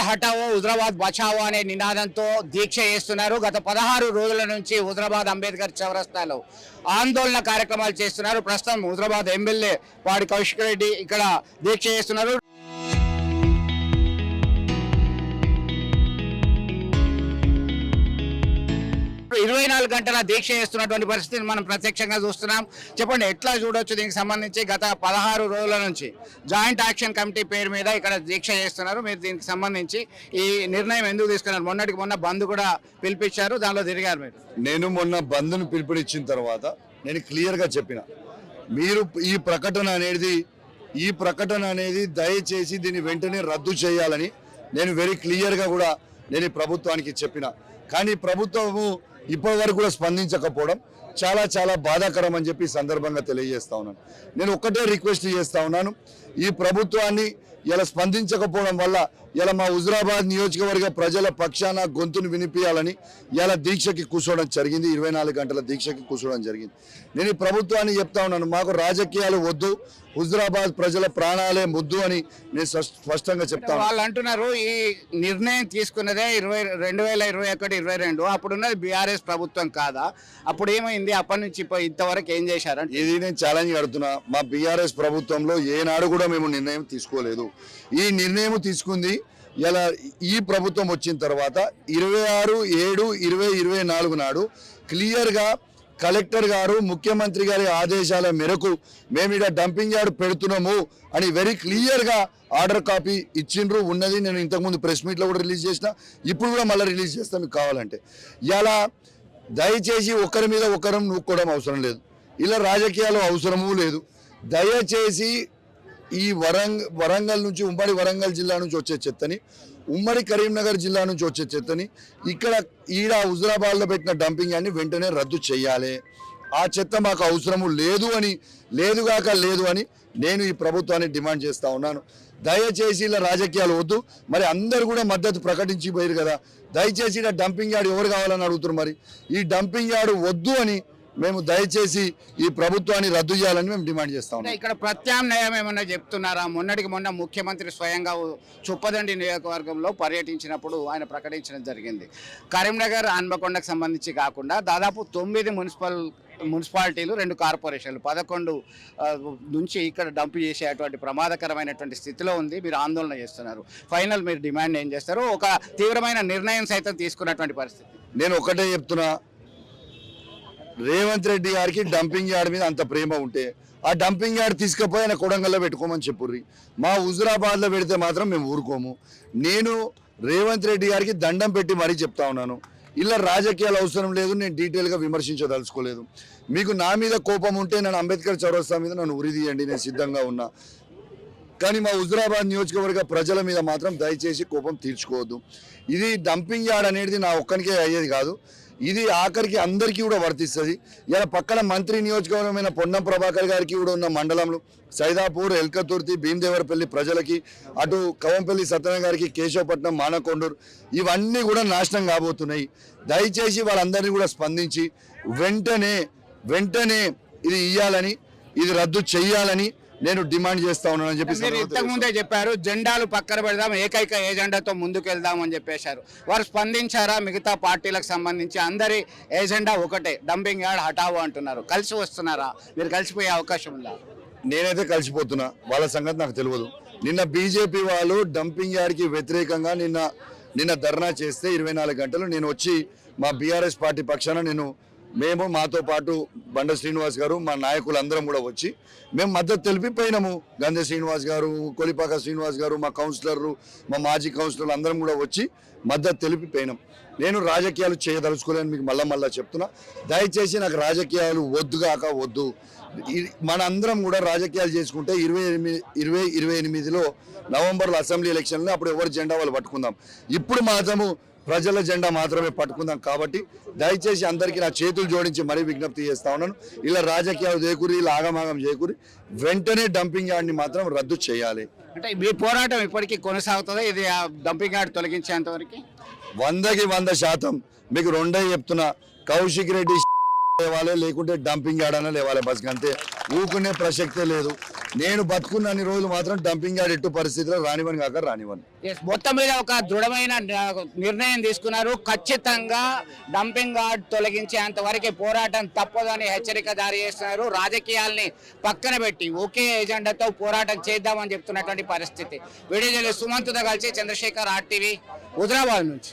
హటావో హుజరాబాద్ బచావో అనే నినాదంతో దీక్ష చేస్తున్నారు. గత 16 రోజుల నుంచి హుజరాబాద్ అంబేద్కర్ చౌరస్తాలో ఆందోళన కార్యక్రమాలు చేస్తున్నారు. ప్రస్తుతం హుజరాబాద్ ఎమ్మెల్యే పాడి కౌశిక్ రెడ్డి ఇక్కడ దీక్ష చేస్తున్నారు. 24 గంటల దీక్ష చేస్తున్నటువంటి పరిస్థితిని మనం ప్రత్యక్షంగా చూస్తున్నాం. చెప్పండి, ఎట్లా చూడొచ్చు దీనికి సంబంధించి? గత 16 రోజుల నుంచి జాయింట్ యాక్షన్ కమిటీ పేరు మీద ఇక్కడ దీక్ష చేస్తున్నారు. మీరు దీనికి సంబంధించి ఈ నిర్ణయం ఎందుకు తీసుకున్నారు? మొన్నటికి మొన్న బంద్ కూడా పిలిపించారు, దానిలో తిరిగారు మీరు. నేను మొన్న బంద్ను పిలుపునిచ్చిన తర్వాత నేను క్లియర్గా చెప్పిన, మీరు ఈ ప్రకటన అనేది దయచేసి దీన్ని వెంటనే రద్దు చేయాలని నేను వెరీ క్లియర్గా కూడా నేను ప్రభుత్వానికి చెప్పిన. కానీ ప్రభుత్వము ఇప్పటి వరకు కూడా స్పందించకపోవడం చాలా చాలా బాధాకరం అని చెప్పి సందర్భంగా తెలియజేస్తా ఉన్నాను. నేను ఒక్కటే రిక్వెస్ట్ చేస్తా ఉన్నాను, ఈ ప్రభుత్వాన్ని ఇలా స్పందించకపోవడం వల్ల ఇలా మా హుజరాబాద్ నియోజకవర్గ ప్రజల పక్షాన గొంతును వినిపించాలని ఇలా దీక్షకి కూర్చోవడం జరిగింది. 24 గంటల దీక్షకి కూర్చోవడం జరిగింది. నేను ఈ ప్రభుత్వాన్ని చెప్తా ఉన్నాను, మాకు రాజకీయాలు వద్దు, హుజరాబాద్ ప్రజల ప్రాణాలే ముద్దు అని నేను స్పష్టంగా చెప్తాను. వాళ్ళు అంటున్నారు ఈ నిర్ణయం తీసుకున్నదే 2021-22 అప్పుడున్నది బీఆర్ఎస్ ప్రభుత్వం కాదా? అప్పుడు ఏమైంది? అప్పటి నుంచి ఇంతవరకు ఏం చేశారంటే ఇది నేను ఛాలెంజ్ కడుతున్నా. మా బీఆర్ఎస్ ప్రభుత్వంలో ఏనాడు కూడా మేము నిర్ణయం తీసుకోలేదు. ఈ నిర్ణయం తీసుకుంది ఇలా ఈ ప్రభుత్వం వచ్చిన తర్వాత 26/7/2024 నాడు క్లియర్గా కలెక్టర్ గారు ముఖ్యమంత్రి గారి ఆదేశాల మేరకు మేము ఇక్కడ డంపింగ్ యార్డ్ పెడుతున్నాము అని వెరీ క్లియర్గా ఆర్డర్ కాపీ ఇచ్చిండ్రు. ఉన్నది నేను ఇంతకుముందు ప్రెస్ మీట్లో కూడా రిలీజ్ చేసిన, ఇప్పుడు కూడా మళ్ళీ రిలీజ్ చేస్తాను మీకు కావాలంటే. ఇలా దయచేసి ఒకరి మీద ఒకరం నూక్కోవడం అవసరం లేదు, ఇలా రాజకీయాలు అవసరమూ లేదు. దయచేసి ఈ వరంగల్ నుంచి, ఉమ్మడి వరంగల్ జిల్లా నుంచి వచ్చే చెత్తని, ఉమ్మడి కరీంనగర్ జిల్లా నుంచి వచ్చే చెత్తని ఈడ హుజరాబాద్లో పెట్టిన డంపింగ్ యార్డ్ని వెంటనే రద్దు చేయాలి. ఆ చెత్త మాకు అవసరము లేదు అని నేను ఈ ప్రభుత్వాన్ని డిమాండ్ చేస్తూ ఉన్నాను. దయచేసి ఇలా రాజకీయాలు వద్దు. మరి అందరు కూడా మద్దతు ప్రకటించి పోయారు కదా, దయచేసి ఇలా డంపింగ్ యార్డ్ ఎవరు కావాలని అడుగుతున్నారు. మరి ఈ డంపింగ్ యార్డ్ వద్దు అని మేము దయచేసి ఈ ప్రభుత్వాన్ని రద్దు చేయాలని మేము డిమాండ్ చేస్తా ఉన్నాం. ఇక్కడ ప్రత్యామ్నాయం ఏమన్నా చెప్తున్నారా? మొన్నటికి మొన్న ముఖ్యమంత్రి స్వయంగా చుప్పదండి నియోజకవర్గంలో పర్యటించినప్పుడు ఆయన ప్రకటించడం జరిగింది. కరీంనగర్, హన్మకొండకు సంబంధించి కాకుండా దాదాపు 9 మున్సిపాలిటీలు, 2 కార్పొరేషన్లు, 11 నుంచి ఇక్కడ డంప్ చేసేటువంటి ప్రమాదకరమైనటువంటి స్థితిలో ఉంది. మీరు ఆందోళన చేస్తున్నారు. ఫైనల్ మీరు డిమాండ్ ఏం చేస్తారు? ఒక తీవ్రమైన నిర్ణయం సైతం తీసుకున్నటువంటి పరిస్థితి. నేను ఒకటే చెప్తున్నా, రేవంత్ రెడ్డి గారికి డంపింగ్ యార్డ్ మీద అంత ప్రేమ ఉంటే ఆ డంపింగ్ యార్డ్ తీసుకుపోయి ఆయన కొడంగల్లో పెట్టుకోమని చెప్పుర్రి. మా హుజరాబాద్లో పెడితే మాత్రం మేము ఊరుకోము. నేను రేవంత్ రెడ్డి గారికి దండం పెట్టి మరీ చెప్తా ఉన్నాను, ఇలా రాజకీయాలు అవసరం లేదు, నేను డీటెయిల్గా విమర్శించదలుచుకోలేదు. మీకు నా మీద కోపం ఉంటే నన్ను అంబేద్కర్ చౌరస్తా మీద నన్ను ఉరిదీయండి, నేను సిద్ధంగా ఉన్నా. కానీ మా హుజరాబాద్ నియోజకవర్గ ప్రజల మీద మాత్రం దయచేసి కోపం తీర్చుకోవద్దు. ఇది డంపింగ్ యార్డ్ అనేది నా ఒక్కనికే అయ్యేది కాదు, ఇది ఆఖరికి అందరికీ కూడా వర్తిస్తుంది. ఇలా పక్కన మంత్రి నియోజకవర్గమైన పొన్నం ప్రభాకర్ గారికి కూడా ఉన్న మండలంలో సైదాపూర్, ఎల్కతుర్తి, భీమదేవరపల్లి ప్రజలకి, అటు కవంపల్లి సత్యనారాయణ గారికి, కేశవపట్నం, మానకొండూరు ఇవన్నీ కూడా నాశనం కాబోతున్నాయి. దయచేసి వాళ్ళందరినీ కూడా స్పందించి వెంటనే ఇది ఇయ్యాలని, ఇది రద్దు చెయ్యాలని నేను డిమాండ్ చేస్తా ఉన్నానని చెప్పి ఇంతకుముందే చెప్పారు. జెండాలు పక్కన పెడదాం, ఏకైక ఎజెండాతో ముందుకు వెళ్దాం అని చెప్పేశారు. వారు స్పందించారా? మిగతా పార్టీలకు సంబంధించి అందరి ఎజెండా ఒకటే, డంపింగ్ యార్డ్ హటావో అంటున్నారు. కలిసి వస్తున్నారా? మీరు కలిసిపోయే అవకాశం ఉందా? నేనైతే కలిసిపోతున్నా, వాళ్ళ సంగతి నాకు తెలియదు. నిన్న బీజేపీ వాళ్ళు డంపింగ్ యార్డ్కి వ్యతిరేకంగా నిన్న ధర్నా చేస్తే 24 గంటలు నేను వచ్చి మా బీఆర్ఎస్ పార్టీ పక్షాన మేము మాతో పాటు బండ శ్రీనివాస్ గారు, మా నాయకులందరం కూడా వచ్చి మేము మద్దతు తెలిపిపోయినాము. గంధ శ్రీనివాస్ గారు, కొలిపాక శ్రీనివాస్ గారు, మా కౌన్సిలర్లు, మా మాజీ కౌన్సిలర్లు అందరం కూడా వచ్చి మద్దతు తెలిపిపోయినాం. నేను రాజకీయాలు చేయదలుచుకోలేని మీకు మళ్ళా చెప్తున్నా. దయచేసి నాకు రాజకీయాలు వద్దు. మన అందరం కూడా రాజకీయాలు చేసుకుంటే 2028లో నవంబర్లో అసెంబ్లీ ఎలక్షన్లో అప్పుడు ఎవరి జెండా వాళ్ళు పట్టుకుందాం. ఇప్పుడు మాత్రము ప్రజల జెండా మాత్రమే పట్టుకుందాం. కాబట్టి దయచేసి అందరికీ నా చేతులు జోడించి మరీ విజ్ఞప్తి చేస్తా ఉన్నాను, ఇలా రాజకీయాలు చేయకూరి, ఇలా ఆగమాగం చేయకూరి, వెంటనే డంపింగ్ యార్డ్ని మాత్రం రద్దు చేయాలి. అంటే మీ పోరాటం ఇప్పటికీ కొనసాగుతుందా? ఇది డంపింగ్ యార్డ్ తొలగించేంతవరకు 100% మీకు రెండే చెప్తున్నా, కౌశిక్ రెడ్డి లేవాలి, లేకుంటే డంపింగ్ యార్డ్ అన్న లేవాలి. బస్ అంతే, ఊకునే ప్రసక్తే లేదు. నేను బతుకున్న రోజులు మాత్రం డంపింగ్ యార్డ్ ఎట్టు పరిస్థితిలో రానివని కాక రానివని. Yes, మొత్తం మీద ఒక దృఢమైన నిర్ణయం తీసుకున్నారు. ఖచ్చితంగా డంపింగ్ యార్డ్ తొలగించేంత వరకు పోరాటం తప్పదని హెచ్చరిక జారీ చేస్తున్నారు. రాజకీయాల్ని పక్కన పెట్టి ఒకే ఎజెండాతో పోరాటం చేద్దామని చెప్తున్నటువంటి పరిస్థితి. వీడియో సుమంత్తో కలిసి చంద్రశేఖర్, RTV, హుజరాబాద్ నుంచి.